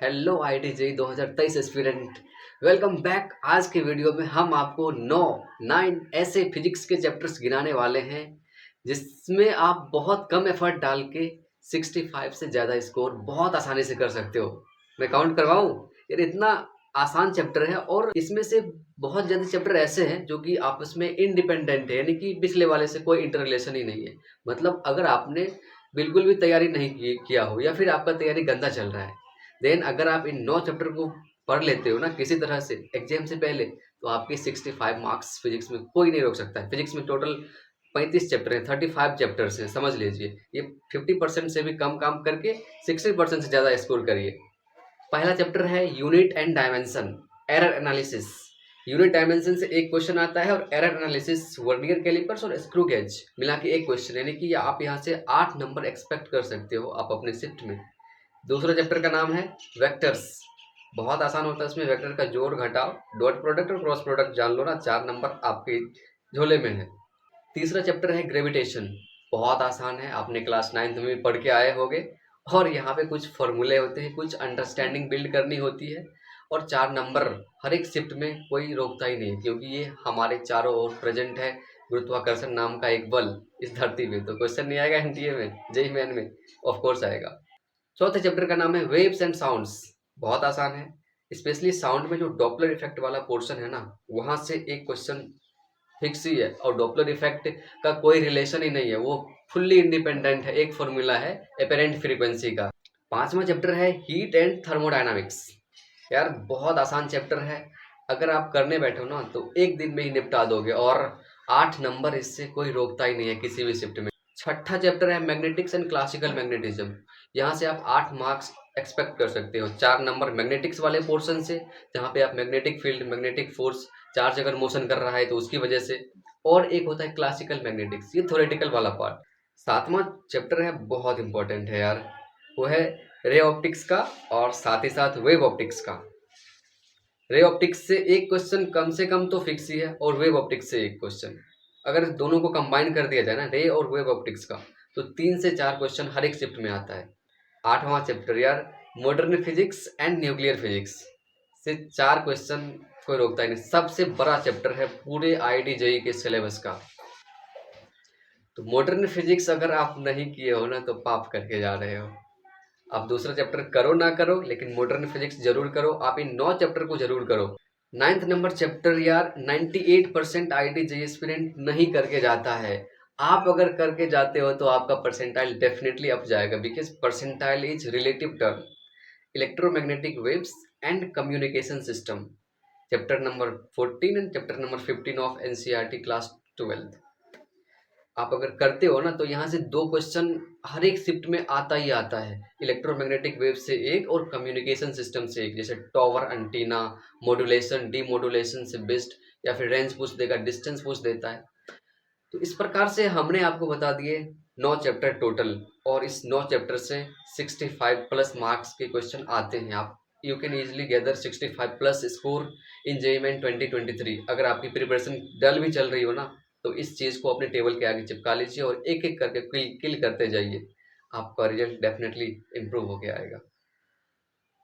Hello IIT-JEE 2023 aspirant, welcome back. आज के video में हम आपको 9 ऐसे फिजिक्स के चैप्टर्स गिनाने वाले हैं जिसमें आप बहुत कम एफर्ट डाल के 65 से ज़्यादा स्कोर बहुत आसानी से कर सकते हो। मैं काउंट करवाऊँ? यार इतना आसान चैप्टर है और इसमें से बहुत ज़्यादा चैप्टर ऐसे हैं जो कि आपस में इंडिपेंडेंट है, यानी कि पिछले वाले से कोई इंटर रिलेशन ही नहीं है। मतलब अगर आपने बिल्कुल भी तैयारी नहीं किया हो या फिर आपका तैयारी गंदा चल रहा है, देन अगर आप इन 9 चैप्टर को पढ़ लेते हो ना किसी तरह से एग्जाम से पहले, तो आपके 65 मार्क्स फिजिक्स में कोई नहीं रोक सकता है। फिजिक्स में टोटल 35 चैप्टर हैं, 35 चैप्टर्स हैं, समझ लीजिए। ये 50% से भी कम काम करके 60% से ज़्यादा स्कोर करिए। पहला चैप्टर है unit and dimension, error analysis. Unit dimension से एक क्वेश्चन आता है और एरर एनालिसिस वर्नियर कैलिपर्स और स्क्रू गेज मिला के एक क्वेश्चन, यानी कि आप यहाँ से 8 नंबर एक्सपेक्ट कर सकते हो आप अपने शिफ्ट में। दूसरा चैप्टर का नाम है वेक्टर्स। बहुत आसान होता है, इसमें वेक्टर का जोड़ घटाव, डॉट प्रोडक्ट और क्रॉस प्रोडक्ट जान लो ना, 4 नंबर आपके झोले में है। तीसरा चैप्टर है ग्रेविटेशन। बहुत आसान है, आपने क्लास 9th में भी पढ़ के आए होंगे। और यहाँ पे कुछ फॉर्मूले होते हैं, कुछ अंडरस्टैंडिंग बिल्ड करनी होती है और 4 नंबर हर एक शिफ्ट में कोई रोकता ही नहीं, क्योंकि ये हमारे चारों ओर प्रेजेंट है। गुरुत्वाकर्षण नाम का एक बल इस धरती में, तो क्वेश्चन नहीं आएगा एनटीए में, जेईई मेन में ऑफकोर्स आएगा। चौथे चैप्टर का नाम है वेव्स एंड साउंड्स। बहुत आसान है, स्पेशली साउंड में जो डॉपलर इफेक्ट वाला पोर्शन है ना, वहां से एक क्वेश्चन फिक्स ही है और डॉपलर इफेक्ट का कोई रिलेशन ही नहीं है, वो फुल्ली इंडिपेंडेंट है। एक फॉर्मूला है एपेरेंट फ्रीक्वेंसी का। पांचवा चैप्टर है हीट एंड थर्मोडायनामिक्स। यार बहुत आसान चैप्टर है, अगर आप करने बैठो ना तो एक दिन में ही निपटा दोगे और 8 नंबर इससे कोई रोकता ही नहीं है किसी भी शिफ्ट में। छठा चैप्टर है मैग्नेटिक्स एंड क्लासिकल मैग्नेटिज्म। यहाँ से आप 8 मार्क्स एक्सपेक्ट कर सकते हो। 4 नंबर मैग्नेटिक्स वाले पोर्शन से, जहाँ पे आप magnetic field, magnetic force, charge अगर मोशन कर रहा है तो उसकी वजह से, और एक होता है क्लासिकल मैग्नेटिक्स, ये थ्योरेटिकल वाला पार्ट। सातवां चैप्टर है, बहुत इंपॉर्टेंट है यार, वो है रे ऑप्टिक्स का और साथ ही साथ वेव ऑप्टिक्स का। रे ऑप्टिक्स से एक क्वेश्चन कम से कम तो फिक्स ही है और वेव ऑप्टिक्स से एक क्वेश्चन। अगर दोनों को कंबाइन कर दिया जाए ना, रे और वेव ऑप्टिक्स का, तो 3 से 4 क्वेश्चन हर एक शिफ्ट में आता है। आठवां चैप्टर यार, modern physics and nuclear physics से 4 क्वेश्चन कोई रोकता ही नहीं। सबसे बड़ा चैप्टर है पूरे IIT-JEE के सिलेबस का। तो मॉडर्न फिजिक्स अगर आप नहीं किए हो ना तो पाप करके जा रहे हो। आप दूसरा चैप्टर करो ना करो, लेकिन मॉडर्न फिजिक्स जरूर करो। आप इन 9 चैप्टर को जरूर करो। 9th नंबर चैप्टर यार 98% IIT-JEE एस्पिरेंट नहीं करके जाता है। आप अगर करके जाते हो तो आपका परसेंटाइल डेफिनेटली अप जाएगा, because percentile is relative term. Electromagnetic waves and communication system, chapter number 14 and chapter number 15 of NCERT class 12। आप अगर करते हो ना तो यहाँ से 2 क्वेश्चन हर एक शिफ्ट में आता ही आता है। इलेक्ट्रोमैग्नेटिक वेव से एक और कम्युनिकेशन सिस्टम से एक, जैसे टॉवर एंटीना, मॉड्यूलेशन डीमॉड्यूलेशन से बेस्ड, या फिर रेंज पूछ देगा, डिस्टेंस पूछ देता है। तो इस प्रकार से हमने आपको बता दिए 9 चैप्टर टोटल, और इस 9 चैप्टर से 65 प्लस मार्क्स के क्वेश्चन आते हैं। आप you can easily gather 65 plus score in JEE main 2023। अगर आपकी प्रिपरेशन डल भी चल रही हो ना, तो इस चीज़ को अपने टेबल के आगे चिपका लीजिए और एक एक करके किल करते जाइए। आपका रिजल्ट डेफिनेटली इम्प्रूव होके आएगा।